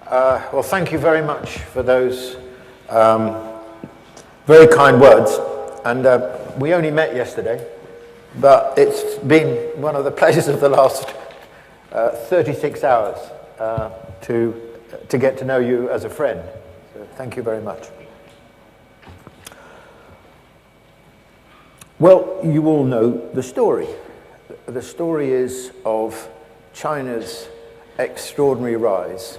Well, thank you very much for those very kind words. And we only met yesterday, but it's been one of the pleasures of the last 36 hours to get to know you as a friend. So thank you very much. Well, you all know the story. The story is of China's extraordinary rise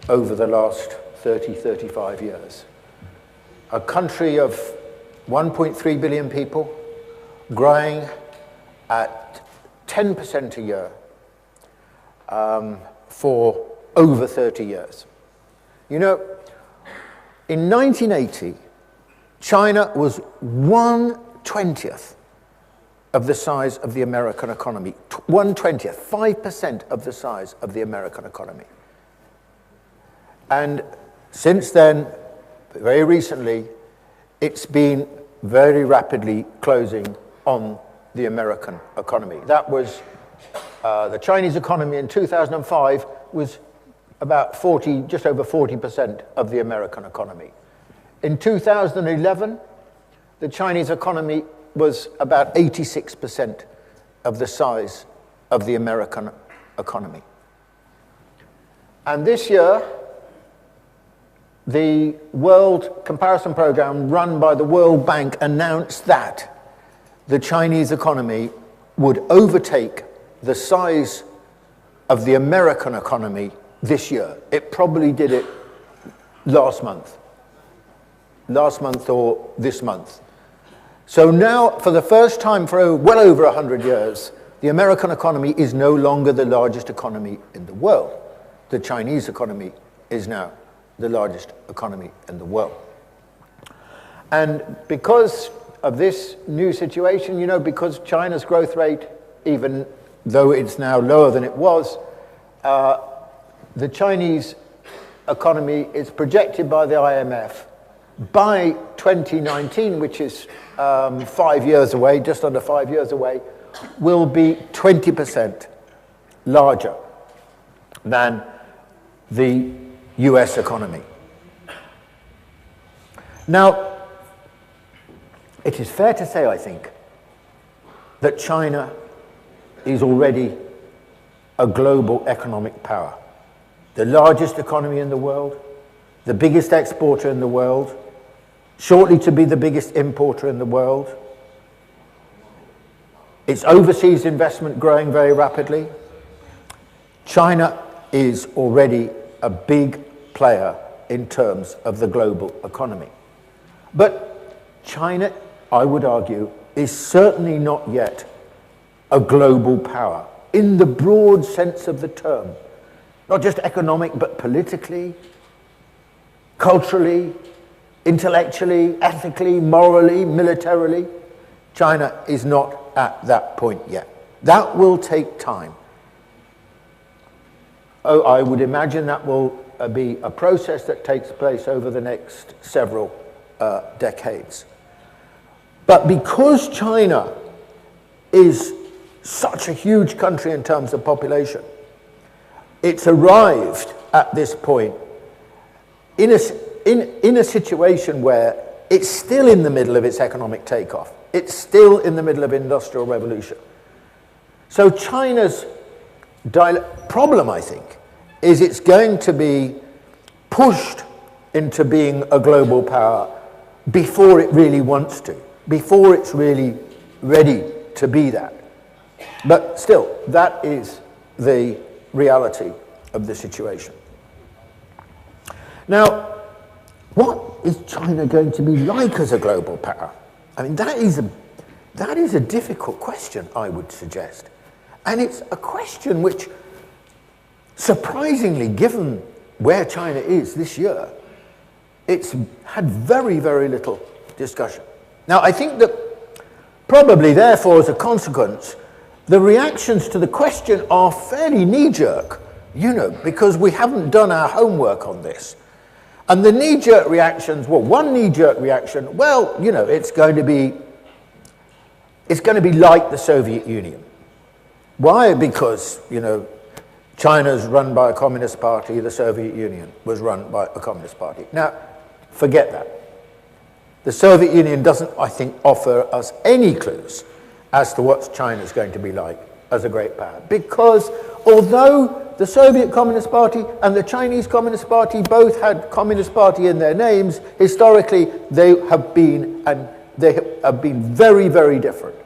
over the last 30, 35 years. A country of 1.3 billion people, growing at 10% a year for over 30 years. You know, in 1980, China was 1/20th of the size of the American economy. 1/20th, 5% of the size of the American economy. And since then, very recently, it's been very rapidly closing on the American economy. That was, the Chinese economy in 2005 was about just over 40% of the American economy. In 2011, the Chinese economy was about 86% of the size of the American economy. And this year, the World Comparison Program run by the World Bank announced that the Chinese economy would overtake the size of the American economy this year. It probably did it last month or this month. So now, for the first time for well over 100 years, the American economy is no longer the largest economy in the world. The Chinese economy is now the largest economy in the world. And because of this new situation, you know, because China's growth rate, even though it's now lower than it was, the Chinese economy is projected by the IMF by 2019, which is 5 years away, just under 5 years away, will be 20% larger than the US economy. Now, it is fair to say, I think, that China is already a global economic power. The largest economy in the world, the biggest exporter in the world, shortly to be the biggest importer in the world. Its overseas investment growing very rapidly. China is already a big player in terms of the global economy. But China, I would argue, is certainly not yet a global power in the broad sense of the term. Not just economic, but politically, culturally, intellectually, ethically, morally, militarily. China is not at that point yet. That will take time. Oh, I would imagine that will be a process that takes place over the next several decades. But because China is such a huge country in terms of population, it's arrived at this point in a situation where it's still in the middle of its economic takeoff. It's still in the middle of industrial revolution. So China's problem, I think, is it's going to be pushed into being a global power before it really wants to, before it's really ready to be that. But still, that is the reality of the situation. Now, what is China going to be like as a global power? I mean, that is a difficult question, I would suggest. And it's a question which, surprisingly, given where China is this year, it's had very, very little discussion. Now, I think that probably, therefore, as a consequence, the reactions to the question are fairly knee-jerk, you know, because we haven't done our homework on this. And the knee-jerk reactions, well, one knee-jerk reaction, well, you know, it's going to be like the Soviet Union. Why? Because, you know, China's run by a communist party, the Soviet Union was run by a communist party. Now, forget that. The Soviet Union doesn't, I think, offer us any clues as to what China's going to be like as a great power. Because although the Soviet Communist Party and the Chinese Communist Party both had Communist Party in their names, historically they have been very, very different.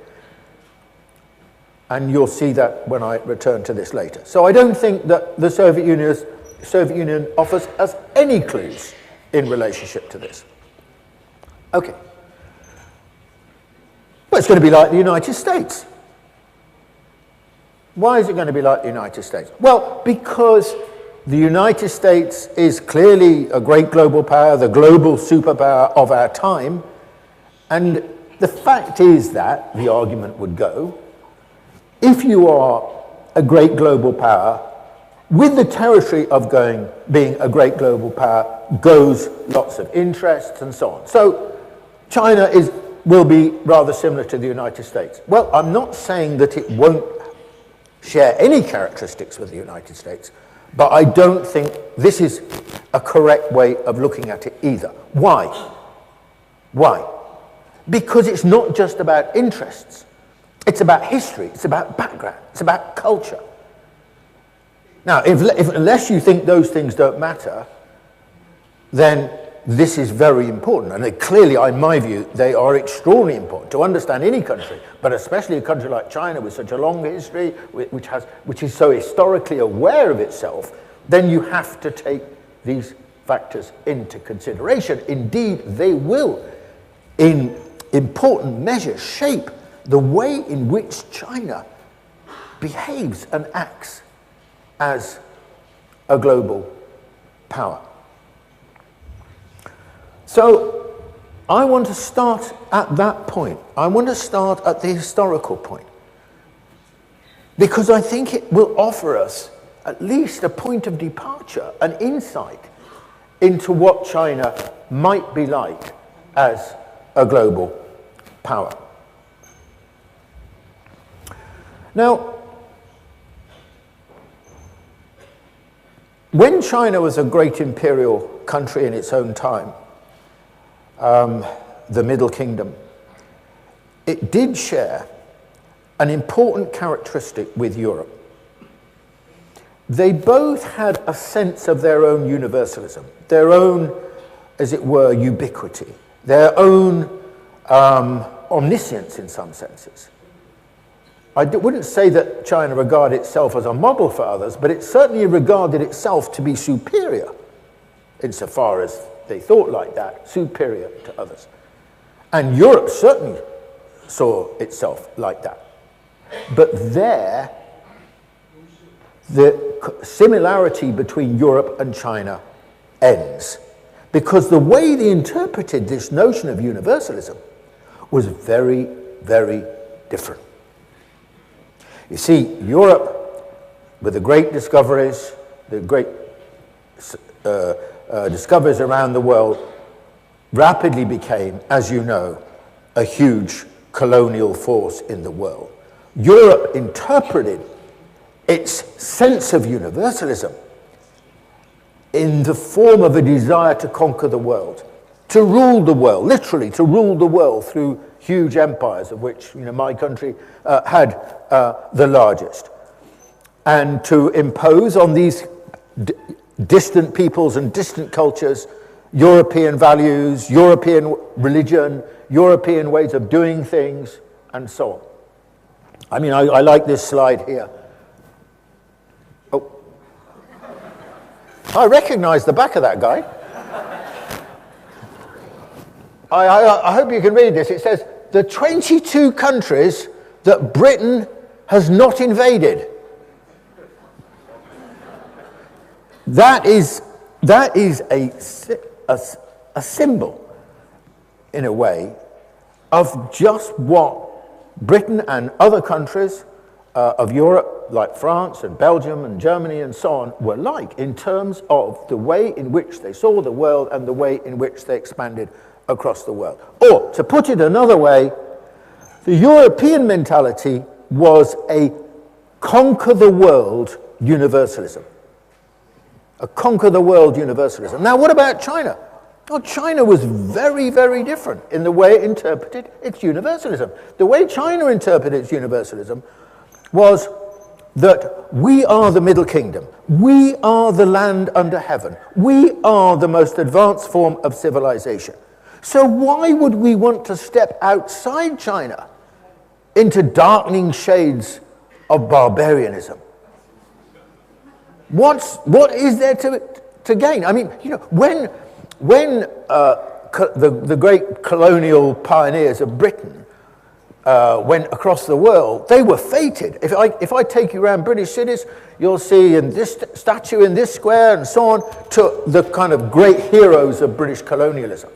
And you'll see that when I return to this later. So I don't think that the Soviet Union offers us any clues in relationship to this. Okay. But it's going to be like the United States. Why is it going to be like the United States? Well, because the United States is clearly a great global power, the global superpower of our time. And the fact is that, the argument would go, if you are a great global power, with the territory of being a great global power goes lots of interests and so on. So China will be rather similar to the United States. Well, I'm not saying that it won't share any characteristics with the United States, but I don't think this is a correct way of looking at it either. Why? Why? Because it's not just about interests. It's about history, it's about background, it's about culture. Now, unless you think those things don't matter, then this is very important. And clearly, in my view, they are extraordinarily important to understand any country, but especially a country like China with such a long history, which is so historically aware of itself, then you have to take these factors into consideration. Indeed, they will, in important measure, shape the way in which China behaves and acts as a global power. So I want to start at that point. I want to start at the historical point, because I think it will offer us at least a point of departure, an insight into what China might be like as a global power. Now, when China was a great imperial country in its own time, the Middle Kingdom, it did share an important characteristic with Europe. They both had a sense of their own universalism, their own, as it were, ubiquity, their own omniscience in some senses. I wouldn't say that China regarded itself as a model for others, but it certainly regarded itself to be superior, insofar as they thought like that, superior to others. And Europe certainly saw itself like that. But there, the similarity between Europe and China ends, because the way they interpreted this notion of universalism was very, very different. You see, Europe, with the great discoveries, the great discoveries around the world, rapidly became, as you know, a huge colonial force in the world. Europe interpreted its sense of universalism in the form of a desire to conquer the world, to rule the world, literally to rule the world through huge empires, of which my country had the largest, and to impose on these distant peoples and distant cultures European values, European religion, European ways of doing things, and so on. I mean, I like this slide here. Oh, I recognize the back of that guy. I hope you can read this. It says, the 22 countries that Britain has not invaded. That is a symbol, in a way, of just what Britain and other countries of Europe, like France and Belgium and Germany and so on, were like in terms of the way in which they saw the world and the way in which they expanded across the world. Or, to put it another way, the European mentality was a conquer the world universalism. A conquer-the-world universalism. Now, what about China? Well, China was very, very different in the way it interpreted its universalism. The way China interpreted its universalism was that we are the Middle Kingdom. We are the land under heaven. We are the most advanced form of civilization. So why would we want to step outside China into darkening shades of barbarianism? What is there to gain? I mean, you know, when the great colonial pioneers of Britain went across the world, they were fated. If I take you around British cities, you'll see in this statue in this square and so on, to the kind of great heroes of British colonialism.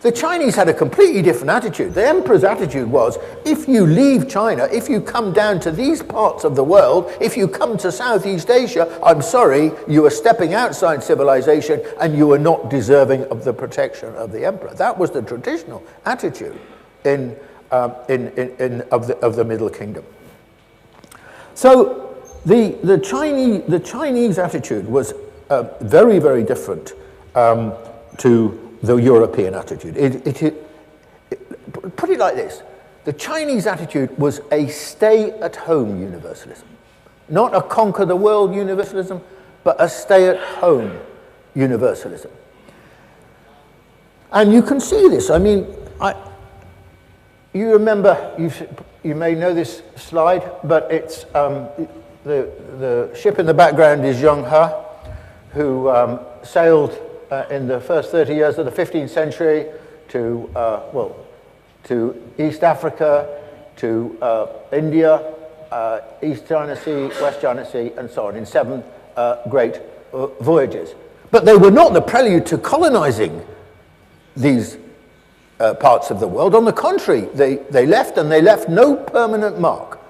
The Chinese had a completely different attitude. The emperor's attitude was, if you leave China, if you come down to these parts of the world, if you come to Southeast Asia, I'm sorry, you are stepping outside civilization and you are not deserving of the protection of the emperor. That was the traditional attitude of the Middle Kingdom. So the Chinese attitude was very, very different to the European attitude. Put it like this: the Chinese attitude was a stay-at-home universalism, not a conquer-the-world universalism, but a stay-at-home universalism. And you can see this. I mean, you remember, you may know this slide, but it's the ship in the background is Zheng He, who sailed in the first 30 years of the 15th century to East Africa, to India, East China Sea, West China Sea, and so on, in 7 great voyages. But they were not the prelude to colonizing these parts of the world. On the contrary, they left, and they left no permanent mark.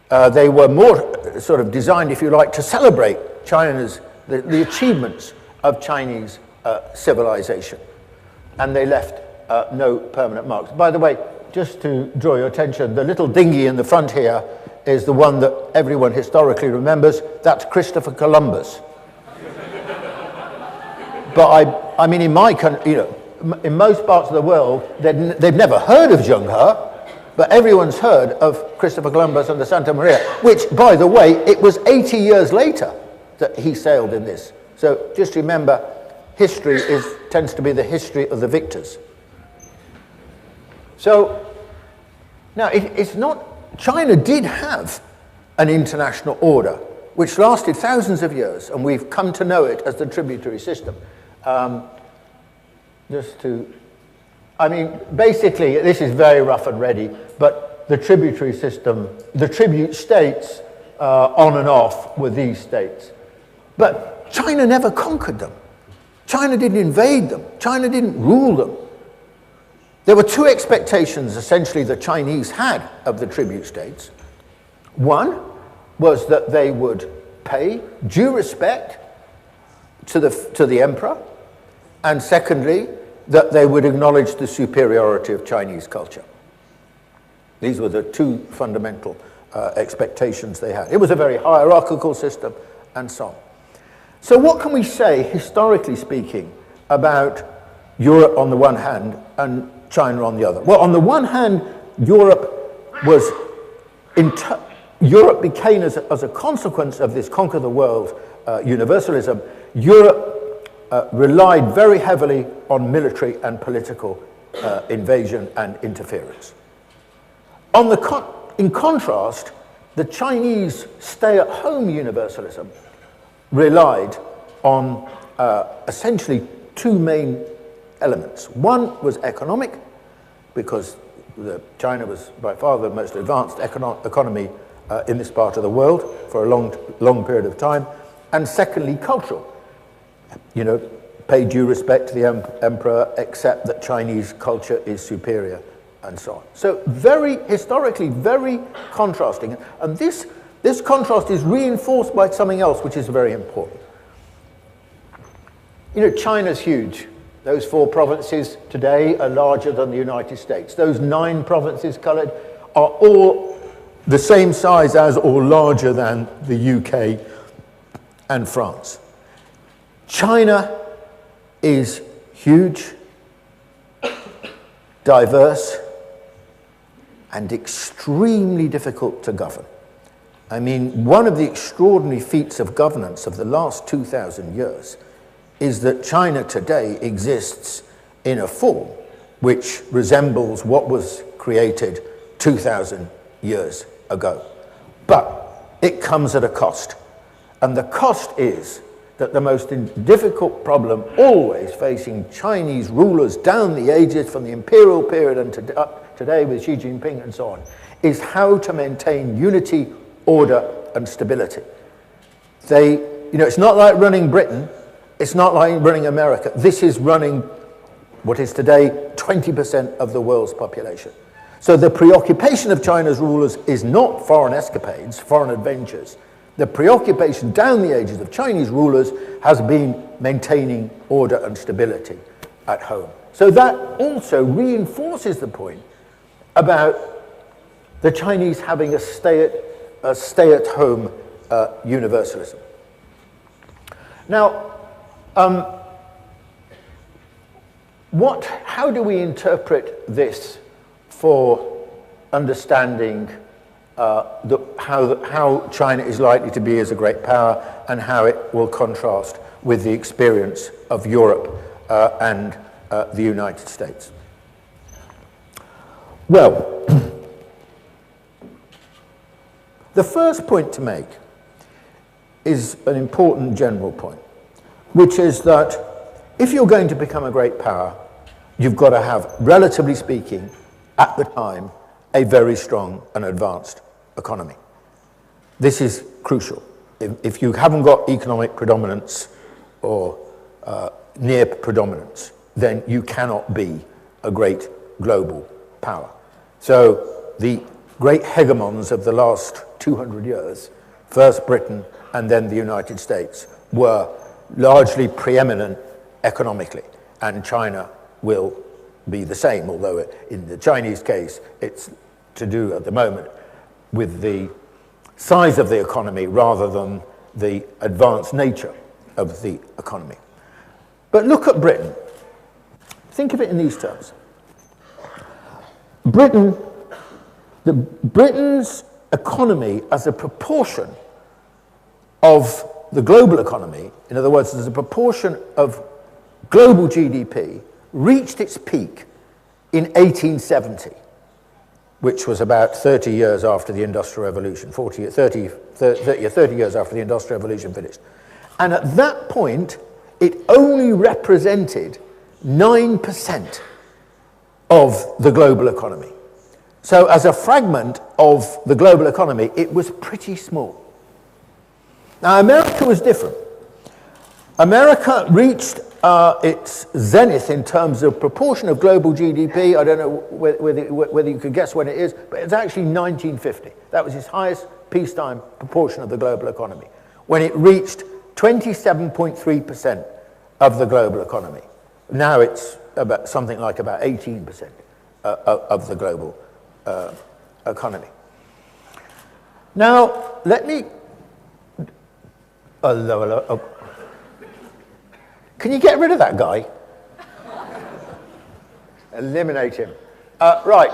They were more sort of designed, if you like, to celebrate China's, the achievements of Chinese civilization. And they left no permanent marks. By the way, just to draw your attention, the little dinghy in the front here is the one that everyone historically remembers. That's Christopher Columbus. But I mean, in my country, you know, in most parts of the world, they've never heard of Zheng He, but everyone's heard of Christopher Columbus and the Santa Maria, which, by the way, it was 80 years later that he sailed in this. So just remember, history tends to be the history of the victors. So now it's not, China did have an international order which lasted thousands of years, and we've come to know it as the tributary system. I mean, basically, this is very rough and ready, but the tributary system, the tribute states on and off with these states. But China never conquered them. China didn't invade them. China didn't rule them. There were 2 expectations, essentially, the Chinese had of the tribute states. One was that they would pay due respect to the emperor, and secondly, that they would acknowledge the superiority of Chinese culture. These were the 2 fundamental expectations they had. It was a very hierarchical system, and so on. So what can we say, historically speaking, about Europe on the one hand and China on the other? Well, on the one hand, Europe became, as a consequence of this conquer the world universalism, Europe relied very heavily on military and political invasion and interference. In contrast, the Chinese stay-at-home universalism relied on essentially 2 main elements. One was economic, because China was by far the most advanced economy in this part of the world for a long period of time. And secondly, cultural. You know, pay due respect to the emperor, accept that Chinese culture is superior, and so on. So historically, very contrasting. And this contrast is reinforced by something else which is very important. You know, China's huge. Those 4 provinces today are larger than the United States. Those 9 provinces coloured are all the same size as or larger than the UK and France. China is huge, diverse, and extremely difficult to govern. I mean, one of the extraordinary feats of governance of the last 2,000 years is that China today exists in a form which resembles what was created 2,000 years ago. But it comes at a cost. And the cost is that the most difficult problem always facing Chinese rulers down the ages from the imperial period and today with Xi Jinping and so on, is how to maintain unity, order, and stability. It's not like running Britain, it's not like running America. This is running what is today 20% of the world's population. So the preoccupation of China's rulers is not foreign escapades, foreign adventures. The preoccupation down the ages of Chinese rulers has been maintaining order and stability at home. So that also reinforces the point about the Chinese having a stay-at-home universalism. Now, how do we interpret this for understanding how China is likely to be as a great power and how it will contrast with the experience of Europe and the United States? Well, the first point to make is an important general point, which is that if you're going to become a great power, you've got to have, relatively speaking, at the time, a very strong and advanced economy. This is crucial. If you haven't got economic predominance or near predominance, then you cannot be a great global power. So the great hegemons of the last 200 years, first Britain and then the United States, were largely preeminent economically, and China will be the same, although in the Chinese case, it's to do at the moment with the size of the economy rather than the advanced nature of the economy. But look at Britain. Think of it in these terms. Britain's economy as a proportion of the global economy, in other words, as a proportion of global GDP, reached its peak in 1870, which was about 30 years after the Industrial Revolution, 30 years after the Industrial Revolution finished. And at that point, it only represented 9% of the global economy. So as a fragment of the global economy, it was pretty small. Now, America was different. America reached its zenith in terms of proportion of global GDP. I don't know whether you could guess when it is, but it's actually 1950. That was its highest peacetime proportion of the global economy, when it reached 27.3% of the global economy. Now it's about something like about 18% of the global economy. Now, let me... Hello. Can you get rid of that guy? Eliminate him. Right.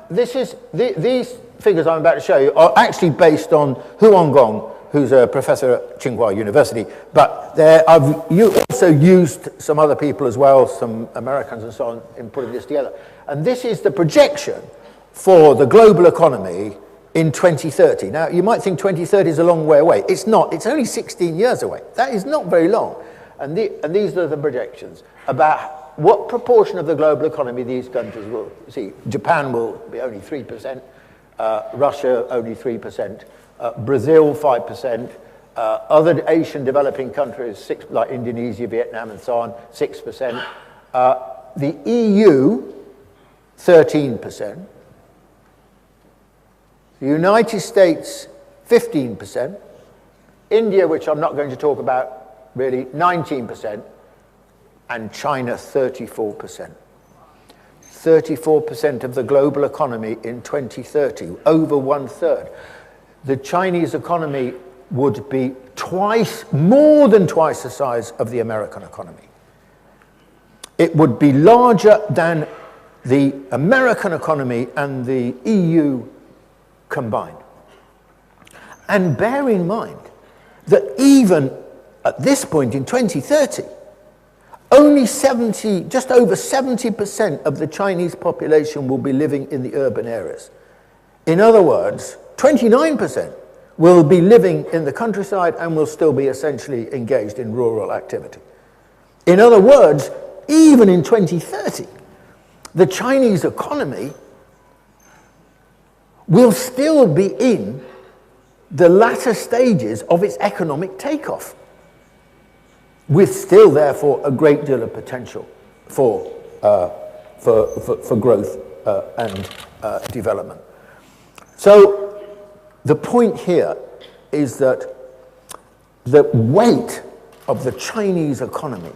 These figures I'm about to show you are actually based on Huang Gong, who's a professor at Tsinghua University, but I've also used some other people as well, some Americans and so on, in putting this together. And this is the projection for the global economy in 2030. Now, you might think 2030 is a long way away. It's not. It's only 16 years away. That is not very long. And these are the projections about what proportion of the global economy these countries will see. Japan will be only 3%, Russia only 3%, Brazil 5%, other Asian developing countries, like Indonesia, Vietnam, and so on, 6%. The EU, 13%. The United States, 15%. India, which I'm not going to talk about really, 19%. And China, 34%. 34% of the global economy in 2030, over 1/3. The Chinese economy would be more than twice the size of the American economy. It would be larger than the American economy and the EU combined. And bear in mind that even at this point in 2030, only just over 70% of the Chinese population will be living in the urban areas. In other words, 29% will be living in the countryside and will still be essentially engaged in rural activity. In other words, even in 2030, the Chinese economy will still be in the latter stages of its economic takeoff, with still, therefore, a great deal of potential for growth and development. So the point here is that the weight of the Chinese economy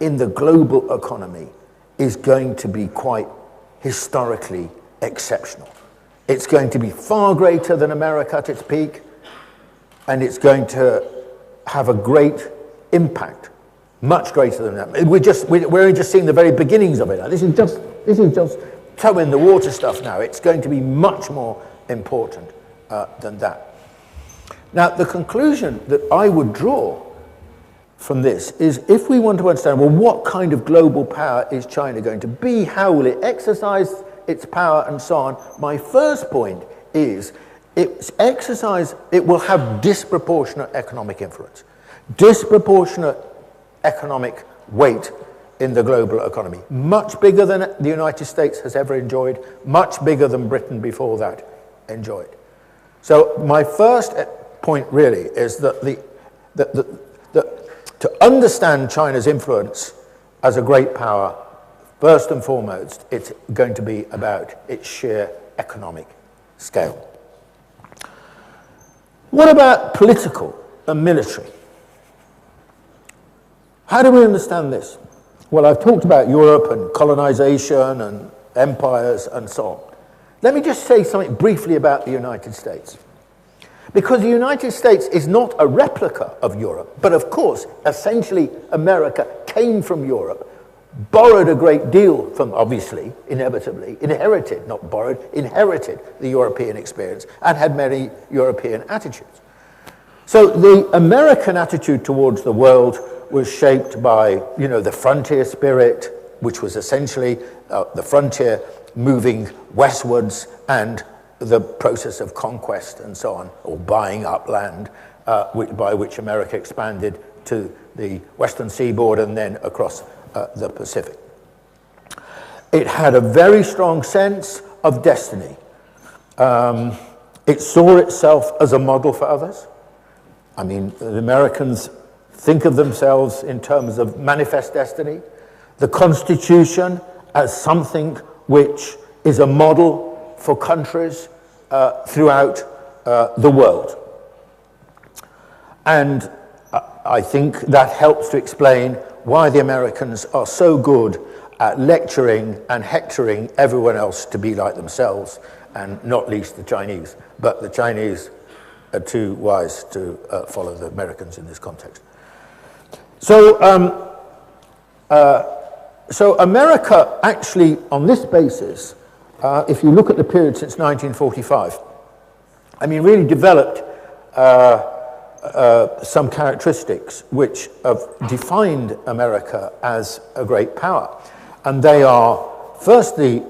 in the global economy is going to be quite historically exceptional. It's going to be far greater than America at its peak, and it's going to have a great impact, much greater than that. We're only just seeing the very beginnings of it now. This is just toe in the water stuff now. It's going to be much more important than that. Now, the conclusion that I would draw from this is, if we want to understand, well, what kind of global power is China going to be? How will it exercise its power and so on? My first point is it will have disproportionate economic influence, disproportionate economic weight in the global economy, much bigger than the United States has ever enjoyed, much bigger than Britain before that enjoyed. So my first point really is that to understand China's influence as a great power, first and foremost, it's going to be about its sheer economic scale. What about political and military? How do we understand this? Well, I've talked about Europe and colonization and empires and so on. Let me just say something briefly about the United States. Because the United States is not a replica of Europe, but of course, essentially, America came from Europe, borrowed a great deal from, obviously, inevitably, inherited, not borrowed, inherited the European experience and had many European attitudes. So the American attitude towards the world was shaped by, the frontier spirit, which was essentially the frontier moving westwards, and the process of conquest and so on, or buying up land, by which America expanded to the western seaboard and then across the Pacific. It had a very strong sense of destiny. It saw itself as a model for others. I mean, the Americans think of themselves in terms of manifest destiny, the Constitution as something which is a model for countries throughout the world. And I think that helps to explain why the Americans are so good at lecturing and hectoring everyone else to be like themselves, and not least the Chinese. But the Chinese are too wise to follow the Americans in this context. So America actually, on this basis, if you look at the period since 1945, I mean, really developed some characteristics which have defined America as a great power. And they are, firstly,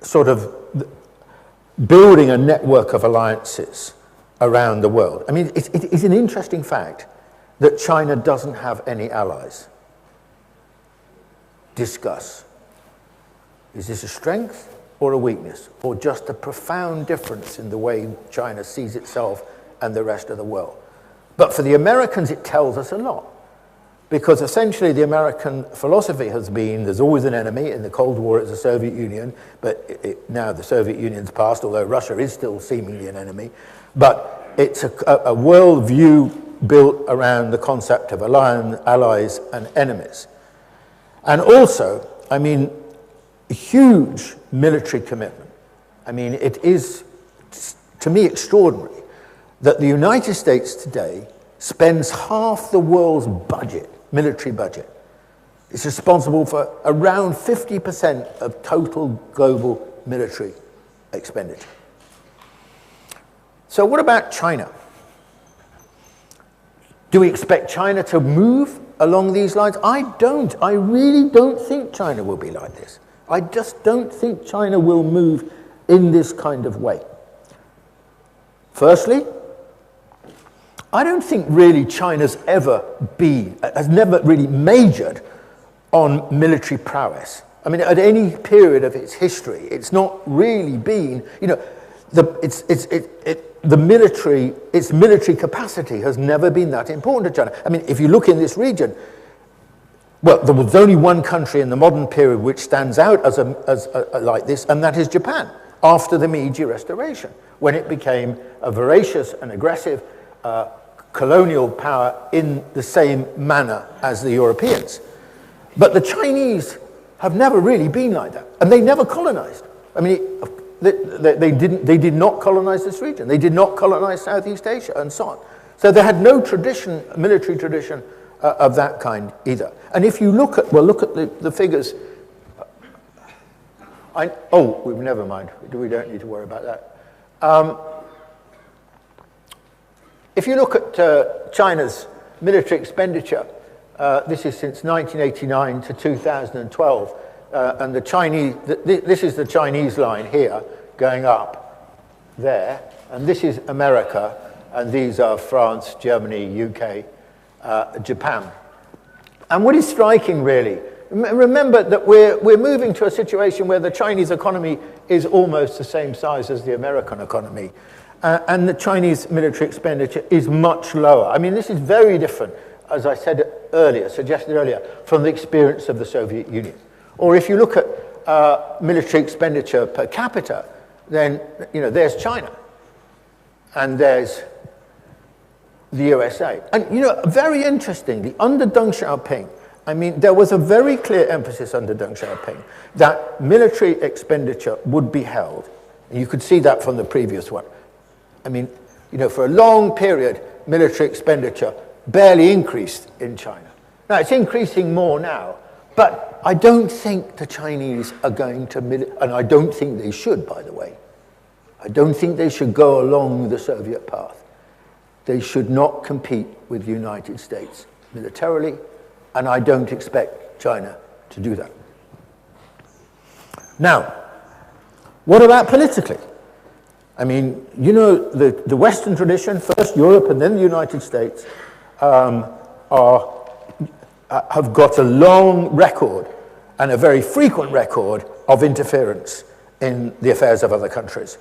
sort of building a network of alliances around the world. I mean, it is an interesting fact that China doesn't have any allies. Discuss. Is this a strength or a weakness, or just a profound difference in the way China sees itself and the rest of the world? But for the Americans, it tells us a lot, because essentially the American philosophy has been there's always an enemy. In the Cold War, it's the Soviet Union, but now the Soviet Union's passed, although Russia is still seemingly an enemy. But it's a world view built around the concept of allies and enemies. And also, I mean, a huge military commitment. I mean, it is, to me, extraordinary that the United States today spends half the world's budget, military budget. It's responsible for around 50% of total global military expenditure. So what about China? Do we expect China to move along these lines? I don't. I really don't think China will be like this. I just don't think China will move in this kind of way. Firstly, I don't think really China's has never really majored on military prowess. I mean, at any period of its history, it's not really been, its military capacity has never been that important to China. I mean, if you look in this region, well, there was only one country in the modern period which stands out as like this, and that is Japan, after the Meiji Restoration, when it became a voracious and aggressive colonial power in the same manner as the Europeans. But the Chinese have never really been like that, and they never colonized. I mean, they did not colonize this region. They did not colonize Southeast Asia, and so on. So they had no tradition, military tradition of that kind either. And if you look at the figures. Never mind. We don't need to worry about that. If you look at China's military expenditure, this is since 1989 to 2012, and the Chinese. This is the Chinese line here, going up there, and this is America, and these are France, Germany, UK, Japan. And what is striking, really, remember that we're moving to a situation where the Chinese economy is almost the same size as the American economy, and the Chinese military expenditure is much lower. I mean, this is very different, as I said earlier, suggested earlier, from the experience of the Soviet Union. Or if you look at military expenditure per capita, then there's China, and there's the USA. And very interestingly, under Deng Xiaoping, I mean, there was a very clear emphasis under Deng Xiaoping that military expenditure would be held. And you could see that from the previous one. I mean, for a long period, military expenditure barely increased in China. Now, it's increasing more now, but I don't think the Chinese are going to, and I don't think they should, by the way. I don't think they should go along the Soviet path. They should not compete with the United States militarily, and I don't expect China to do that. Now, what about politically? I mean, the Western tradition, first Europe and then the United States, have got a long record and a very frequent record of interference in the affairs of other countries.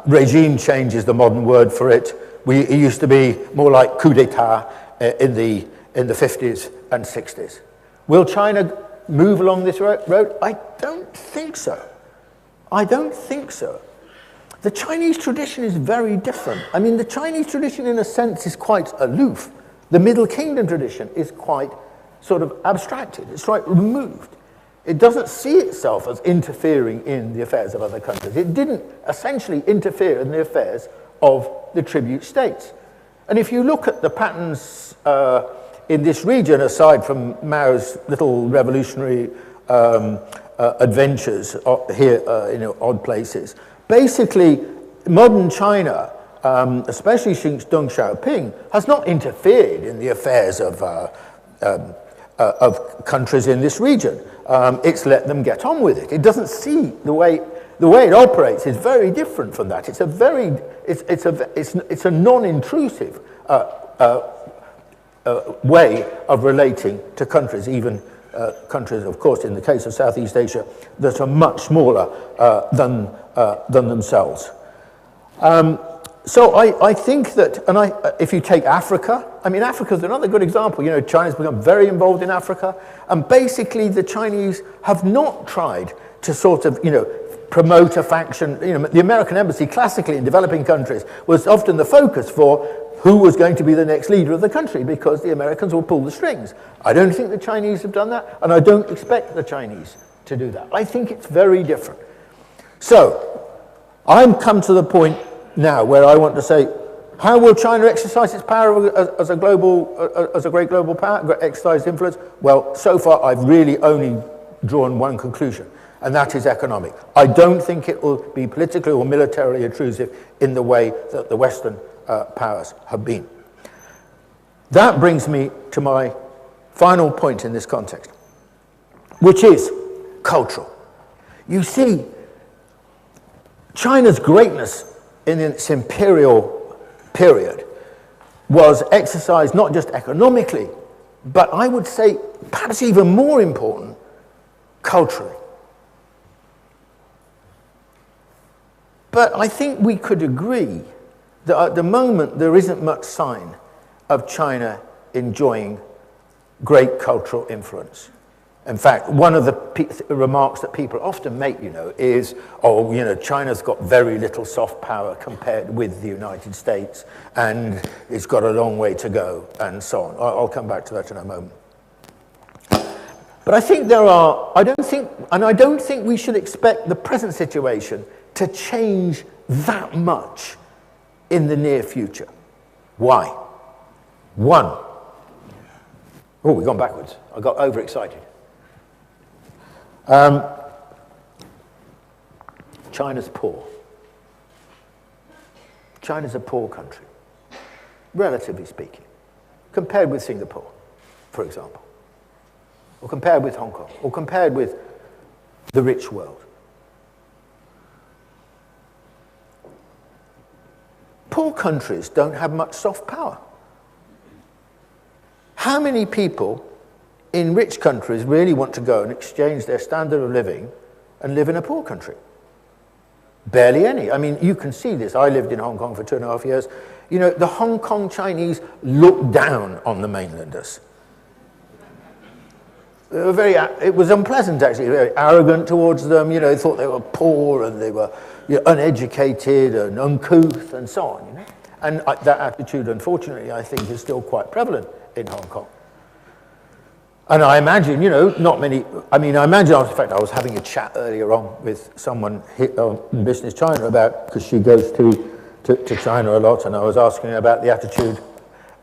Regime change is the modern word for it. It used to be more like coup d'etat in the 50s and 60s. Will China move along this road? I don't think so. I don't think so. The Chinese tradition is very different. I mean, the Chinese tradition, in a sense, is quite aloof. The Middle Kingdom tradition is quite sort of abstracted. It's quite removed. It doesn't see itself as interfering in the affairs of other countries. It didn't essentially interfere in the affairs of the tribute states. And if you look at the patterns in this region, aside from Mao's little revolutionary adventures here in odd places, basically modern China, especially since Deng Xiaoping, has not interfered in the affairs of countries in this region. It's let them get on with it. It doesn't see the way it operates is very different from that. It's a non-intrusive way of relating to countries, even countries, of course, in the case of Southeast Asia, that are much smaller than themselves. So I think that, and if you take Africa, I mean, Africa's another good example. China's become very involved in Africa, and basically the Chinese have not tried to sort of, promote a faction. The American embassy, classically in developing countries, was often the focus for who was going to be the next leader of the country, because the Americans will pull the strings. I don't think the Chinese have done that, and I don't expect the Chinese to do that. I think it's very different. So, I've come to the point now where I want to say, How will China exercise its power as a great global power, exercise influence? Well, so far I've really only drawn one conclusion, and that is economic. I don't think it will be politically or militarily intrusive in the way that the Western powers have been. That brings me to my final point in this context, which is cultural. You see, China's greatness in its imperial period was exercised not just economically, but I would say perhaps even more important, culturally. But I think we could agree that at the moment there isn't much sign of China enjoying great cultural influence. In fact, one of the remarks that people often make, is, China's got very little soft power compared with the United States, and it's got a long way to go, and so on. I'll come back to that in a moment. But I think I don't think we should expect the present situation to change that much in the near future. Why? One. Oh, we've gone backwards. I got overexcited. China's poor. China's a poor country, relatively speaking, compared with Singapore, for example, or compared with Hong Kong, or compared with the rich world. Poor countries don't have much soft power. How many people in rich countries really want to go and exchange their standard of living and live in a poor country? Barely any. I mean, you can see this. I lived in Hong Kong for 2.5 years. The Hong Kong Chinese looked down on the mainlanders. They were it was unpleasant, actually, very arrogant towards them. They thought they were poor and they were uneducated and uncouth and so on. And that attitude, unfortunately, I think is still quite prevalent in Hong Kong. And I imagine, not many, I imagine, in fact, I was having a chat earlier on with someone in Business China because she goes to China a lot, and I was asking her about the attitude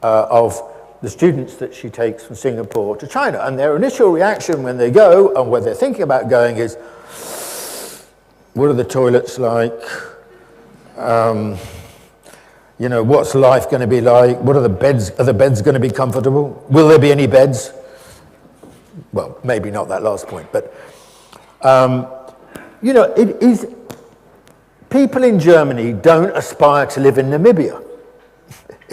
of the students that she takes from Singapore to China. And their initial reaction when they go, and when they're thinking about going, is, what are the toilets like? What's life going to be like? What are the beds? Are the beds going to be comfortable? Will there be any beds? Well, maybe not that last point, but, it is, people in Germany don't aspire to live in Namibia.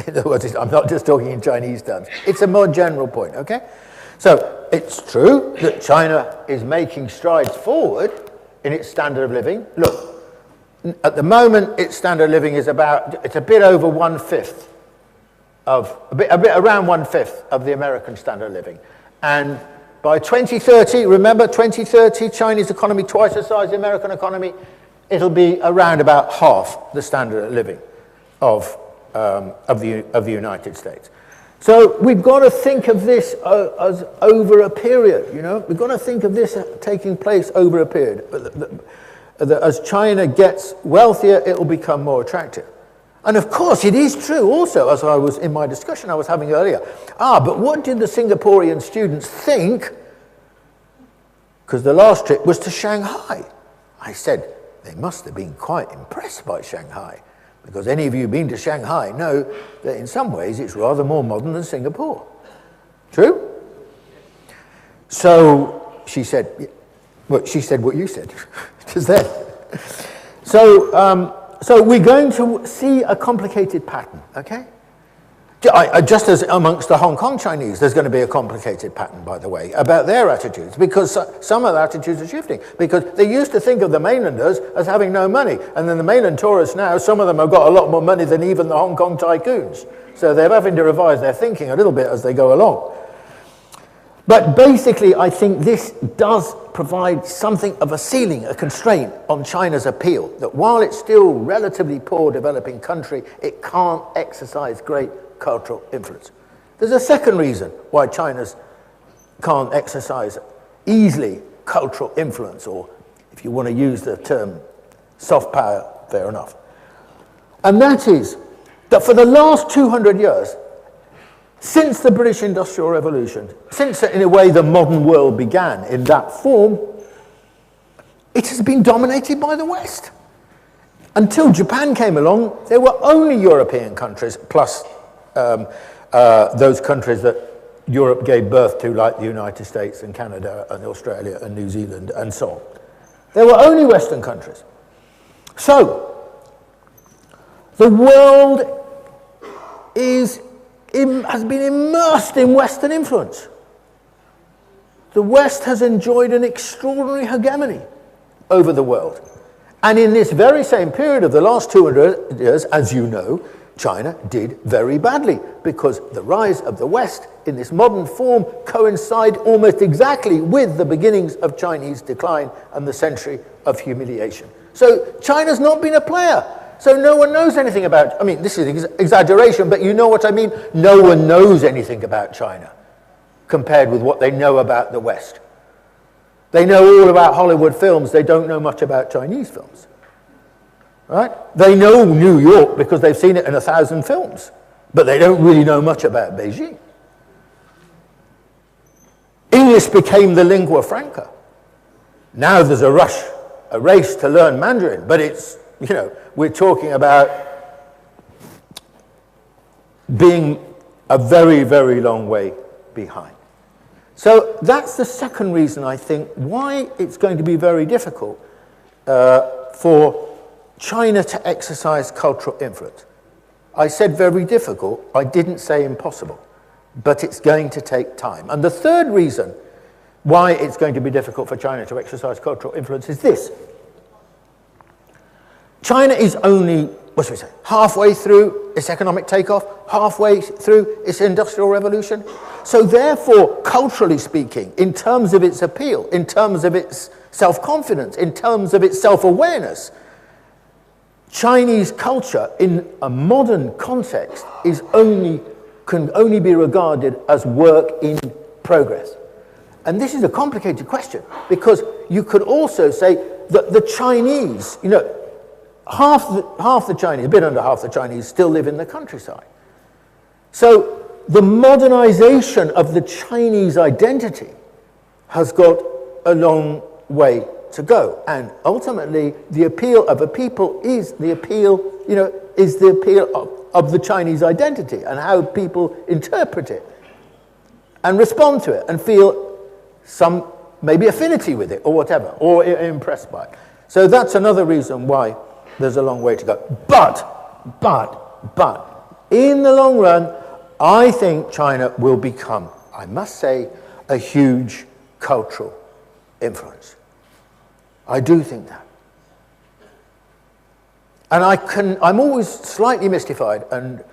In other words, I'm not just talking in Chinese terms. It's a more general point, okay? So it's true that China is making strides forward in its standard of living. Look, at the moment, its standard of living is it's a bit over around 1/5 of the American standard of living. And by 2030, remember 2030, Chinese economy twice the size of the American economy, it'll be around about half the standard of living of the United States. So we've got to think of this as over a period, We've got to think of this taking place over a period. As China gets wealthier, it will become more attractive. And of course, it is true also, as I was in my discussion I was having earlier. But what did the Singaporean students think? Because the last trip was to Shanghai. I said, they must have been quite impressed by Shanghai, because any of you been to Shanghai know that in some ways it's rather more modern than Singapore. True? So she said, what you said just then. So we're going to see a complicated pattern, okay? Just as amongst the Hong Kong Chinese, there's going to be a complicated pattern, by the way, about their attitudes, because some of the attitudes are shifting, because they used to think of the mainlanders as having no money, and then the mainland tourists now, some of them have got a lot more money than even the Hong Kong tycoons. So they're having to revise their thinking a little bit as they go along. But basically, I think this does provide something of a ceiling, a constraint on China's appeal, that while it's still a relatively poor developing country, it can't exercise great cultural influence. There's a second reason why China can't exercise easily cultural influence, or if you want to use the term soft power, fair enough. And that is that for the last 200 years, since the British Industrial Revolution, since in a way the modern world began in that form, it has been dominated by the West. Until Japan came along, there were only European countries, plus those countries that Europe gave birth to, like the United States and Canada and Australia and New Zealand and so on. There were only Western countries. So, the world has been immersed in Western influence. The West has enjoyed an extraordinary hegemony over the world. And in this very same period of the last 200 years, as you know, China did very badly because the rise of the West in this modern form coincide almost exactly with the beginnings of Chinese decline and the century of humiliation. So China's not been a player. So no one knows anything about, I mean, this is exaggeration, but you know what I mean? No one knows anything about China compared with what they know about the West. They know all about Hollywood films. They don't know much about Chinese films. Right? They know New York because they've seen it in 1,000 films, but they don't really know much about Beijing. English became the lingua franca. Now there's a race to learn Mandarin, but it's, you know, we're talking about being a very, very long way behind. So that's the second reason, I think, why it's going to be very difficult for China to exercise cultural influence. I said very difficult, I didn't say impossible, but it's going to take time. And the third reason why it's going to be difficult for China to exercise cultural influence is this. China is only, what should we say, halfway through its economic takeoff, halfway through its industrial revolution. So therefore, culturally speaking, in terms of its appeal, in terms of its self-confidence, in terms of its self-awareness, Chinese culture in a modern context can only be regarded as work in progress. And this is a complicated question because you could also say that the Chinese, you know, half the Chinese, a bit under half the Chinese, still live in the countryside. So the modernization of the Chinese identity has got a long way to go. And ultimately, the appeal of a people is the appeal, you know, is the appeal of the Chinese identity and how people interpret it and respond to it and feel some maybe affinity with it or whatever, or impressed by it. So that's another reason why there's a long way to go. But, in the long run, I think China will become, I must say, a huge cultural influence. I do think that. And I'm always slightly mystified and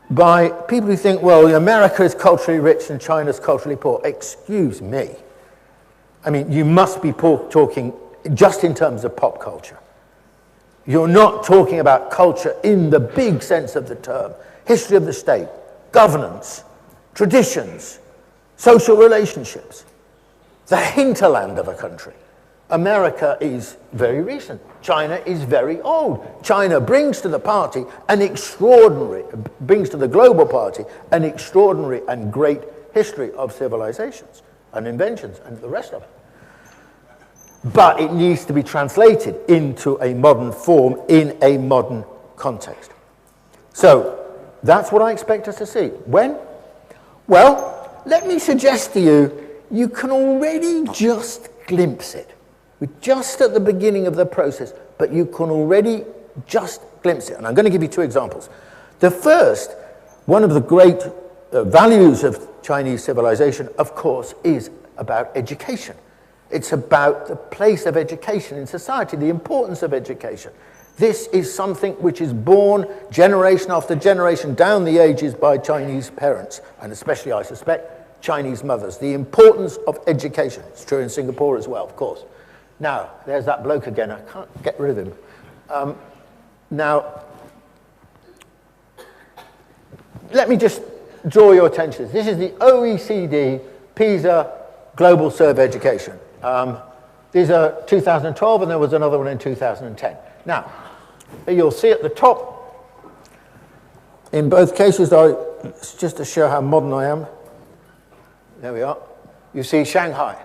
by people who think, well, America is culturally rich and China's culturally poor. Excuse me. I mean, you must be talking just in terms of pop culture. You're not talking about culture in the big sense of the term. History of the state, governance, traditions, social relationships. The hinterland of a country. America is very recent. China is very old. China brings to the party brings to the global party an extraordinary and great history of civilizations and inventions and the rest of it. But it needs to be translated into a modern form in a modern context. So that's what I expect us to see. When? Well, let me suggest to you, you can already just glimpse it. We're just at the beginning of the process, but you can already just glimpse it. And I'm going to give you two examples. The first, one of the great values of Chinese civilization, of course, is about education. It's about the place of education in society, the importance of education. This is something which is born generation after generation down the ages by Chinese parents, and especially, I suspect, Chinese mothers. The importance of education. It's true in Singapore as well, of course. Now, there's that bloke again. I can't get rid of him. Now, let me just draw your attention. This is the OECD PISA Global Survey Education. These are 2012, and there was another one in 2010. Now, you'll see at the top, In both cases, just to show how modern I am, there we are. You see Shanghai.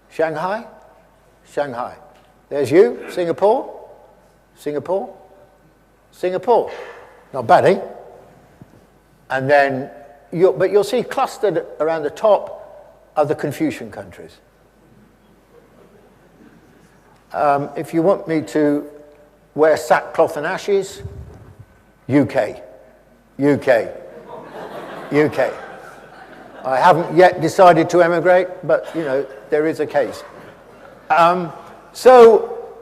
Shanghai, Shanghai. There's you, Singapore, Singapore, Singapore. Not bad, eh? And then, but you'll see clustered around the top are the Confucian countries. If you want me to wear sackcloth and ashes, UK, UK, UK. I haven't yet decided to emigrate, but, you know, there is a case. So,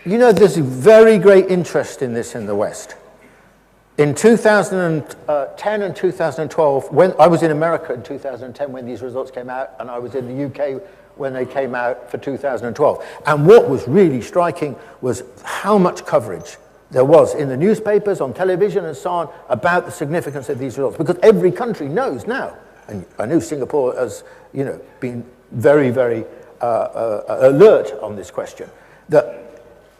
you know, there's a very great interest in this in the West. In 2010 and 2012, when I was in America in 2010 when these results came out, and I was in the UK when they came out for 2012. And what was really striking was how much coverage there was in the newspapers, on television, and so on, about the significance of these results. Because every country knows now, and I know Singapore has, you know, been very, very alert on this question, that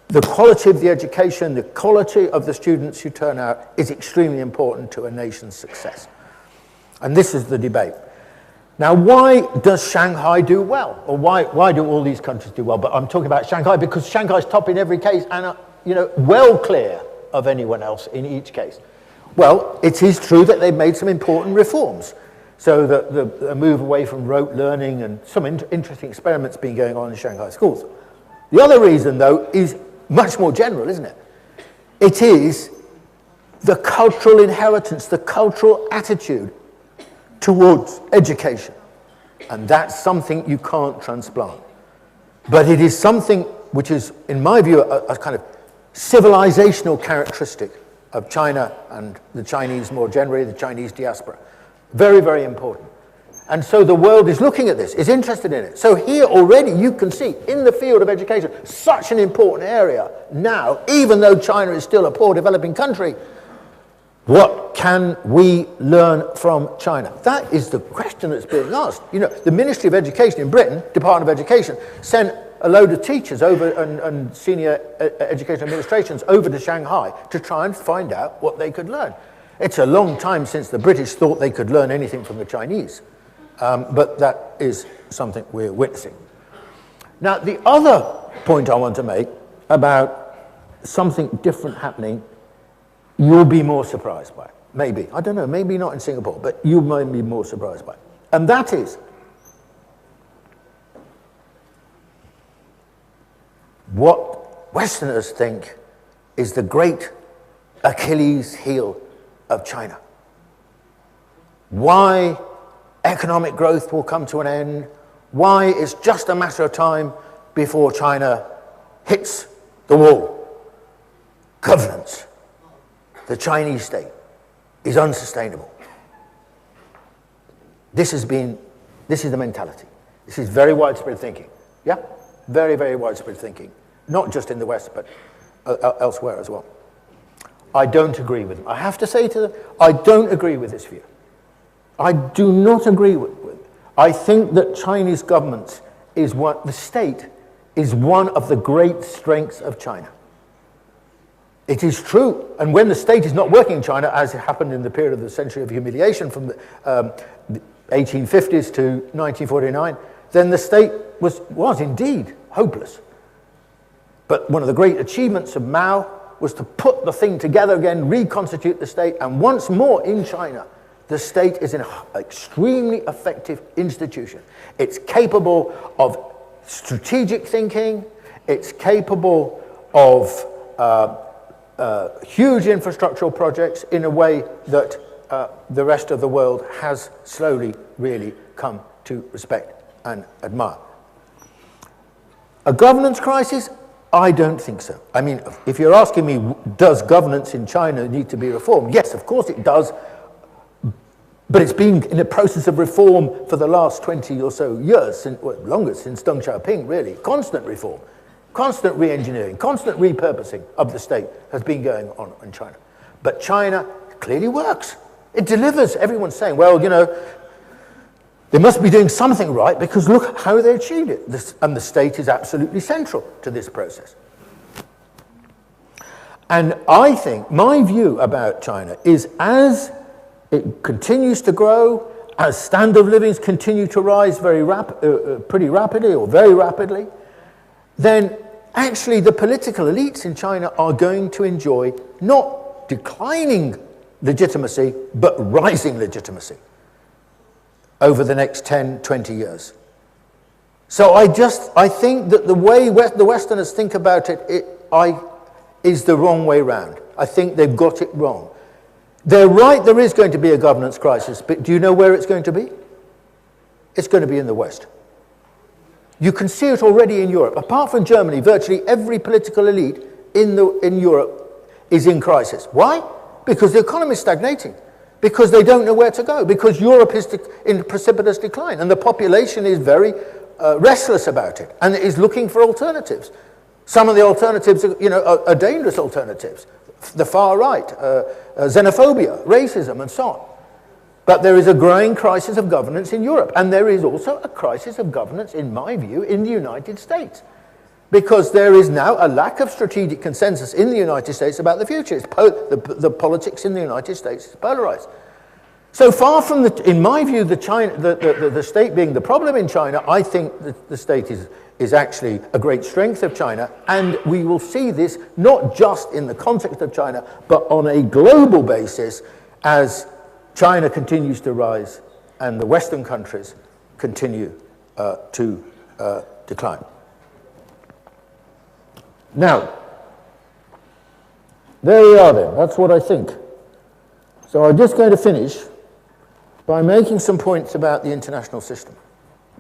the quality of the education, the quality of the students who turn out is extremely important to a nation's success. And this is the debate. Now, why does Shanghai do well? Or why do all these countries do well? But I'm talking about Shanghai because Shanghai's top in every case and, you know, well clear of anyone else in each case. Well, it is true that they've made some important reforms. So the move away from rote learning and some interesting experiments been going on in Shanghai schools. The other reason, though, is much more general, isn't it? It is the cultural inheritance, the cultural attitude towards education. And that's something you can't transplant. But it is something which is, in my view, a kind of civilizational characteristic of China and the Chinese more generally, the Chinese diaspora. Very, very important. And so the world is looking at this, is interested in it. So here already you can see, in the field of education, such an important area now, even though China is still a poor developing country, what can we learn from China? That is the question that's being asked. You know, the Ministry of Education in Britain, Department of Education, sent a load of teachers over and senior education administrations over to Shanghai to try and find out what they could learn. It's a long time since the British thought they could learn anything from the Chinese. But that is something we're witnessing. Now, the other point I want to make about something different happening, you'll be more surprised by. Maybe. I don't know, maybe not in Singapore, but you might be more surprised by. And that is what Westerners think is the great Achilles heel of China. Why economic growth will come to an end, why it's just a matter of time before China hits the wall. Governance. The Chinese state is unsustainable. This is the mentality. This is very widespread thinking. Yeah? Very, very widespread thinking. Not just in the West, but elsewhere as well. I don't agree with them. I have to say to them, I don't agree with this view. I do not agree with it. I think that Chinese governments the state is one of the great strengths of China. It is true, and when the state is not working in China, as it happened in the period of the century of humiliation from the 1850s to 1949, then the state was indeed hopeless. But one of the great achievements of Mao was to put the thing together again, reconstitute the state, and once more in China, the state is an extremely effective institution. It's capable of strategic thinking, it's capable of huge infrastructural projects in a way that the rest of the world has slowly really come to respect and admire. A governance crisis? I don't think so. I mean, if you're asking me, does governance in China need to be reformed? Yes, of course it does. But it's been in a process of reform for the last 20 or so years, longer, since Deng Xiaoping, really. Constant reform, constant re-engineering, constant repurposing of the state has been going on in China. But China clearly works. It delivers. Everyone's saying, well, you know, they must be doing something right because look how they achieved it. And the state is absolutely central to this process. And I think my view about China is as it continues to grow, as standard of livings continue to rise pretty rapidly or very rapidly, then actually the political elites in China are going to enjoy not declining legitimacy, but rising legitimacy over the next 10, 20 years. So I think that the way the Westerners think about it is the wrong way round. I think they've got it wrong. They're right, there is going to be a governance crisis, but do you know where it's going to be? It's going to be in the West. You can see it already in Europe. Apart from Germany, virtually every political elite in Europe is in crisis. Why? Because the economy is stagnating. Because they don't know where to go. Because Europe is in precipitous decline. And the population is very restless about it. And is looking for alternatives. Some of the alternatives are dangerous alternatives. The far right, xenophobia, racism, and so on. But there is a growing crisis of governance in Europe. And there is also a crisis of governance, in my view, in the United States. Because there is now a lack of strategic consensus in the United States about the future. The politics in the United States is polarized. So far from, in my view, the state being the problem in China, I think the state is actually a great strength of China. And we will see this not just in the context of China, but on a global basis as China continues to rise and the Western countries continue to decline. Now, there we are then. That's what I think. So I'm just going to finish by making some points about the international system.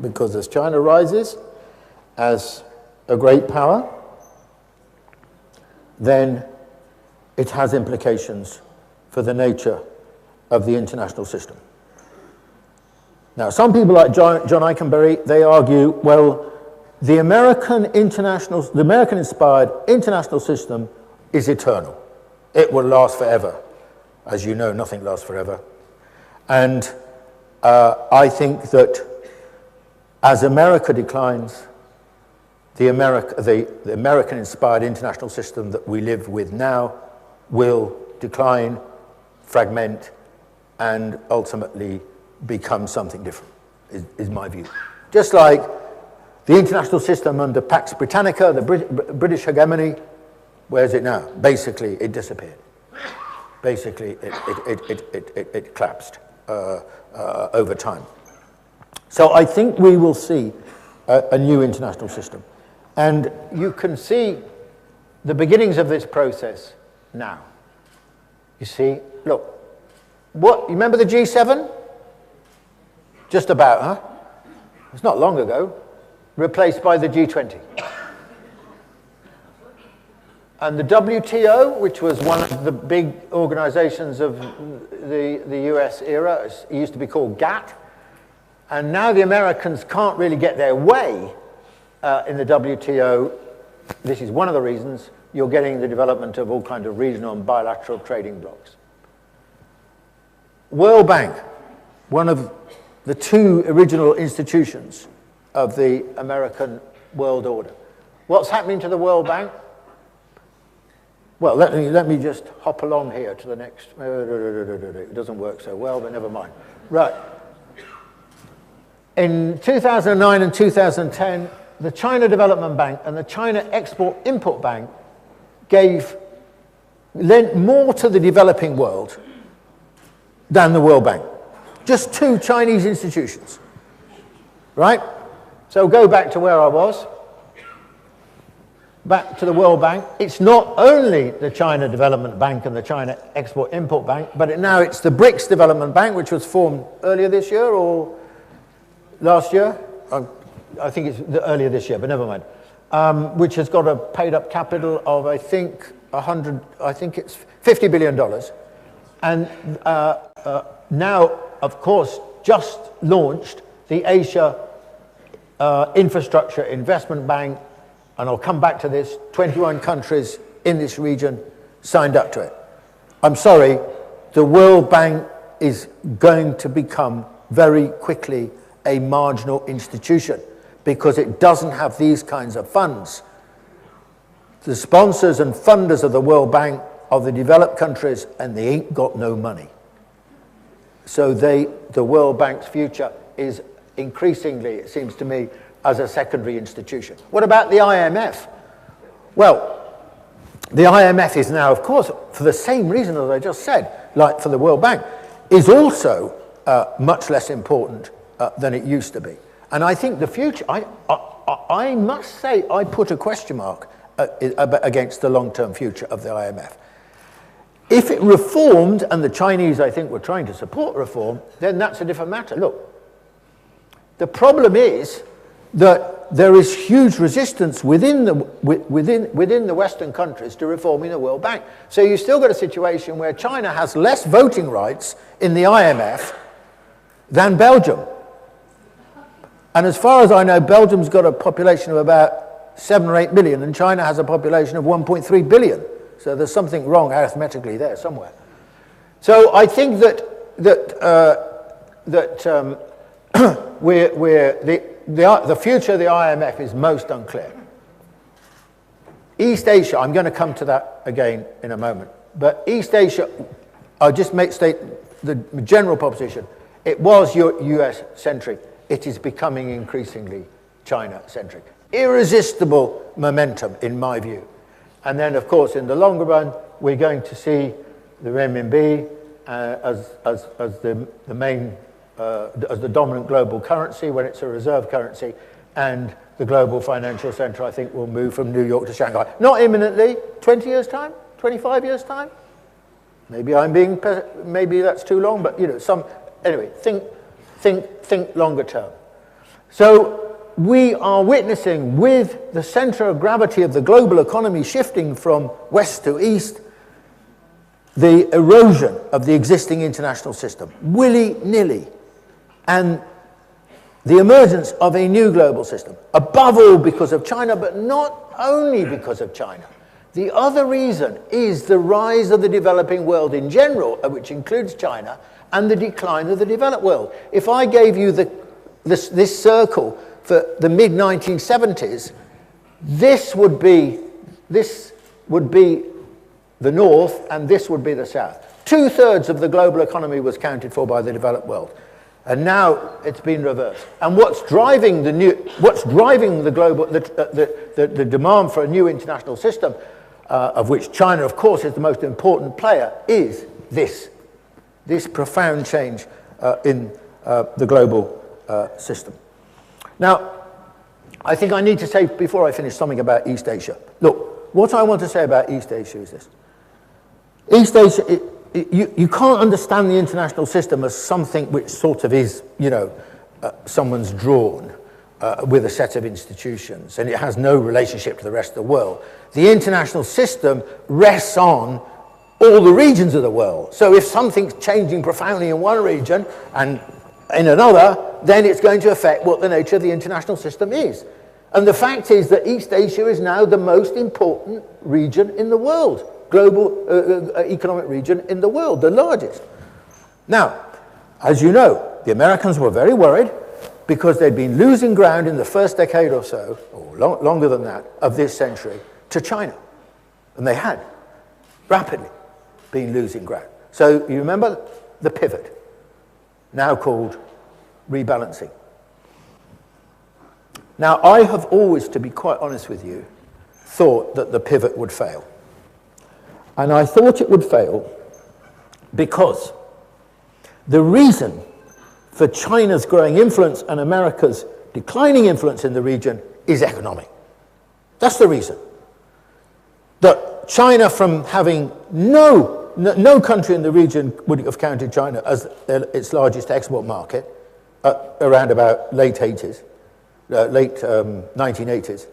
Because as China rises as a great power, then it has implications for the nature of the international system. Now, some people like John Eikenberry, they argue, well, the American-inspired international system is eternal. It will last forever. As you know, nothing lasts forever. And I think that as America declines, the American-inspired international system that we live with now will decline, fragment, and ultimately become something different, is my view. Just like the international system under Pax Britannica, the British hegemony, where is it now? Basically, it disappeared. Basically, it collapsed over time. So I think we will see a new international system. And you can see the beginnings of this process now. You see, look, you remember the G7? Just about, huh? It's not long ago. Replaced by the G20. And the WTO, which was one of the big organizations of the US era, it used to be called GATT, and now the Americans can't really get their way in the WTO. This is one of the reasons you're getting the development of all kinds of regional and bilateral trading blocs. World Bank, one of the two original institutions of the American world order. What's happening to the World Bank? Well, let me just hop along here to the next. It doesn't work so well, but never mind. Right. In 2009 and 2010, the China Development Bank and the China Export-Import Bank lent more to the developing world than the World Bank. Just two Chinese institutions, right? So go back to where I was, back to the World Bank. It's not only the China Development Bank and the China Export-Import Bank, but now it's the BRICS Development Bank, which was formed earlier this year or last year. I think it's earlier this year, but never mind. Which has got a paid-up capital of, I think it's $50 billion. And now, of course, just launched the Asia Infrastructure Investment Bank, and I'll come back to this, 21 countries in this region signed up to it. I'm sorry, the World Bank is going to become very quickly a marginal institution because it doesn't have these kinds of funds. The sponsors and funders of the World Bank are the developed countries, and they ain't got no money. So the World Bank's future is increasingly, it seems to me, as a secondary institution. What about the IMF? Well, the IMF is now, of course, for the same reason as I just said, like for the World Bank, is also much less important than it used to be. And I think the future, I must say, I put a question mark against the long-term future of the IMF. If it reformed, and the Chinese, I think, were trying to support reform, then that's a different matter. Look, the problem is that there is huge resistance within the Western countries to reforming the World Bank. So you've still got a situation where China has less voting rights in the IMF than Belgium. And as far as I know, Belgium's got a population of about 7 or 8 million, and China has a population of 1.3 billion. So there's something wrong arithmetically there somewhere. So I think that the future of the IMF is most unclear. East Asia, I'm going to come to that again in a moment. But East Asia, I'll just state the general proposition. It was US-centric. It is becoming increasingly China-centric. Irresistible momentum, in my view. And then, of course, in the longer run, we're going to see the renminbi as the main, as the dominant global currency when it's a reserve currency, and the global financial center, I think, will move from New York to Shanghai. Not imminently, 20 years' time, 25 years' time. Maybe maybe that's too long, but anyway, think longer term. So we are witnessing, with the center of gravity of the global economy shifting from west to east, the erosion of the existing international system, willy-nilly, and the emergence of a new global system, above all because of China, but not only because of China. The other reason is the rise of the developing world in general, which includes China, and the decline of the developed world. If I gave you this circle for the mid-1970s, this would be the north, and this would be the south. 2/3 of the global economy was counted for by the developed world, and now it's been reversed. And what's driving the demand for a new international system, of which China, of course, is the most important player, is this profound change in the global system. Now, I think I need to say, before I finish, something about East Asia. Look, what I want to say about East Asia is this. East Asia, you can't understand the international system as something which sort of is, someone's drawn with a set of institutions, and it has no relationship to the rest of the world. The international system rests on all the regions of the world. So if something's changing profoundly in one region and in another, then it's going to affect what the nature of the international system is. And the fact is that East Asia is now the most important region in the world, global economic region in the world, the largest. Now, as you know, the Americans were very worried because they'd been losing ground in the first decade or so, or longer than that, of this century to China. And they had rapidly been losing ground. So you remember the pivot, now called rebalancing. Now, I have always, to be quite honest with you, thought that the pivot would fail. And I thought it would fail because the reason for China's growing influence and America's declining influence in the region is economic. That's the reason. That China, from having no country in the region would have counted China as its largest export market around about late 1980s.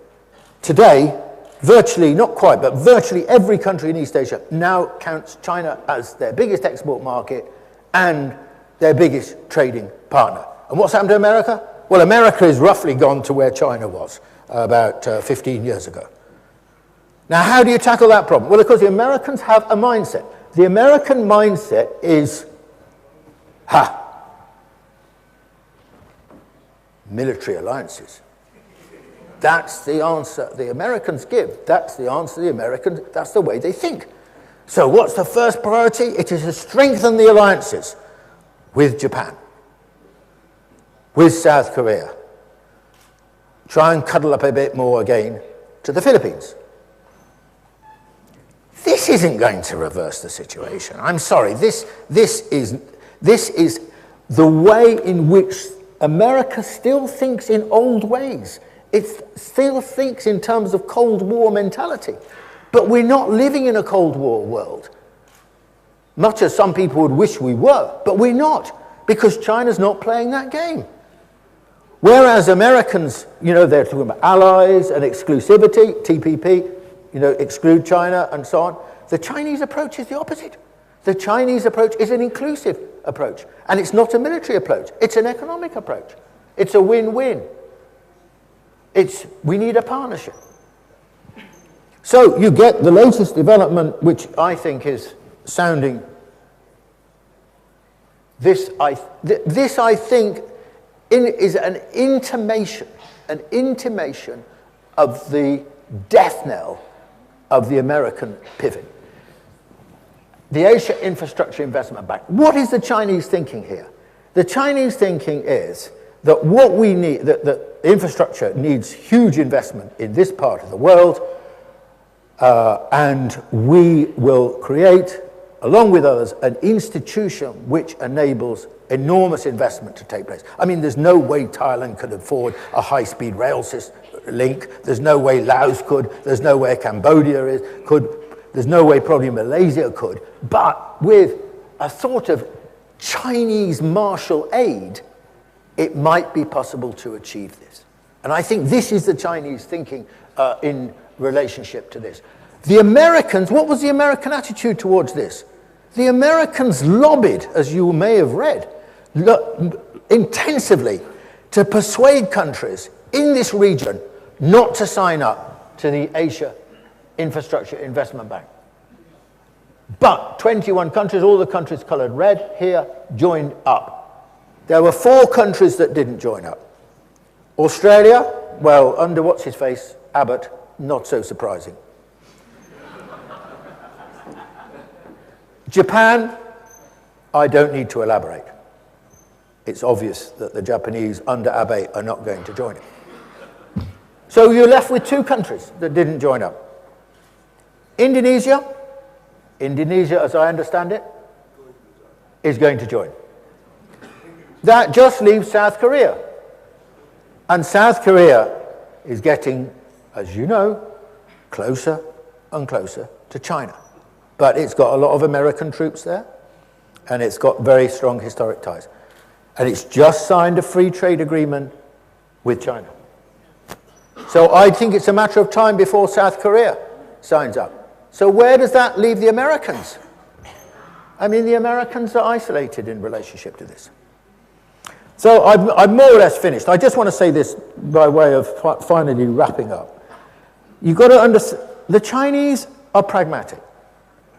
Today, virtually, not quite, but virtually every country in East Asia now counts China as their biggest export market and their biggest trading partner. And what's happened to America? Well, America is roughly gone to where China was about 15 years ago. Now, how do you tackle that problem? Well, because the Americans have a mindset. The American mindset is, military alliances. That's the answer the Americans give. That's the answer the Americans, that's the way they think. So what's the first priority? It is to strengthen the alliances with Japan, with South Korea. Try and cuddle up a bit more again to the Philippines. This isn't going to reverse the situation. I'm sorry, this is the way in which America still thinks in old ways. It still thinks in terms of Cold War mentality. But we're not living in a Cold War world, much as some people would wish we were, but we're not, because China's not playing that game. Whereas Americans, they're talking about allies and exclusivity, TPP, exclude China and so on. The Chinese approach is the opposite. The Chinese approach is an inclusive approach. And it's not a military approach. It's an economic approach. It's a win-win. We need a partnership. So you get the latest development, which I think is sounding. This I think is an intimation of the death knell of the American pivot. The Asia Infrastructure Investment Bank. What is the Chinese thinking here? The Chinese thinking is that what we need, that infrastructure needs huge investment in this part of the world, and we will create, along with others, an institution which enables enormous investment to take place. I mean, there's no way Thailand could afford a high-speed rail link. There's no way Laos could. There's no way Cambodia could. There's no way probably Malaysia could. But with a sort of Chinese martial aid, it might be possible to achieve this. And I think this is the Chinese thinking in relationship to this. The Americans, what was the American attitude towards this? The Americans lobbied, as you may have read, intensively to persuade countries in this region not to sign up to the Asia Infrastructure Investment Bank. But 21 countries, all the countries colored red here, joined up. There were 4 countries that didn't join up. Australia, well, under what's-his-face, Abbott, not so surprising. Japan, I don't need to elaborate. It's obvious that the Japanese under Abe are not going to join it. So you're left with 2 countries that didn't join up. Indonesia, as I understand it, is going to join. That just leaves South Korea. And South Korea is getting, as you know, closer and closer to China. But it's got a lot of American troops there, and it's got very strong historic ties. And it's just signed a free trade agreement with China. So I think it's a matter of time before South Korea signs up. So where does that leave the Americans? I mean, the Americans are isolated in relationship to this. So I'm more or less finished. I just want to say this by way of finally wrapping up. You've got to understand, the Chinese are pragmatic.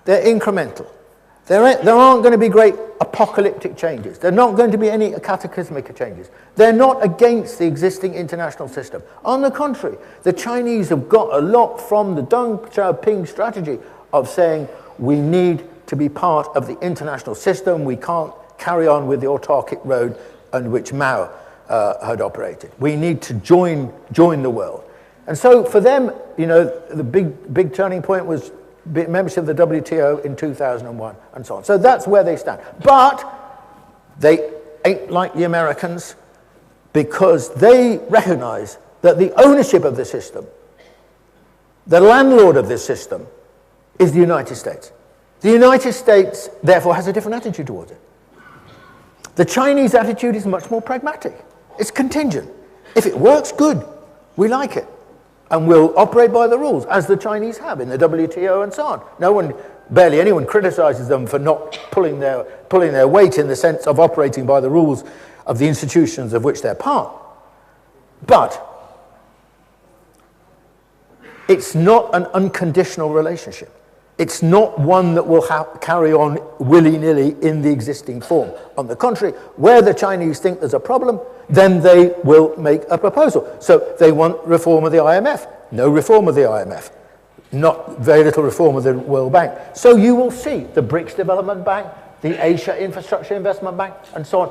They're incremental. There aren't going to be great apocalyptic changes. There are not going to be any cataclysmic changes. They're not against the existing international system. On the contrary, the Chinese have got a lot from the Deng Xiaoping strategy of saying we need to be part of the international system. We can't carry on with the autarkic road on which Mao had operated. We need to join the world. And so for them, the big turning point was membership of the WTO in 2001 and so on. So that's where they stand. But they ain't like the Americans because they recognize that the ownership of the system, the landlord of this system, is the United States. The United States, therefore, has a different attitude towards it. The Chinese attitude is much more pragmatic. It's contingent. If it works, good. We like it. And we'll operate by the rules, as the Chinese have in the WTO and so on. Barely anyone criticizes them for not pulling their weight in the sense of operating by the rules of the institutions of which they're part. But it's not an unconditional relationship. It's not one that will carry on willy-nilly in the existing form. On the contrary, where the Chinese think there's a problem, then they will make a proposal. So they want reform of the IMF. No reform of the IMF. Not very little reform of the World Bank. So you will see the BRICS Development Bank, the Asia Infrastructure Investment Bank, and so on,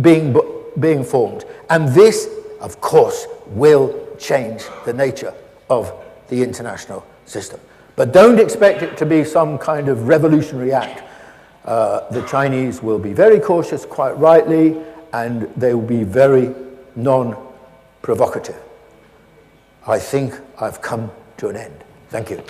being formed. And this, of course, will change the nature of the international system. But don't expect it to be some kind of revolutionary act. The Chinese will be very cautious, quite rightly, and they will be very non-provocative. I think I've come to an end. Thank you.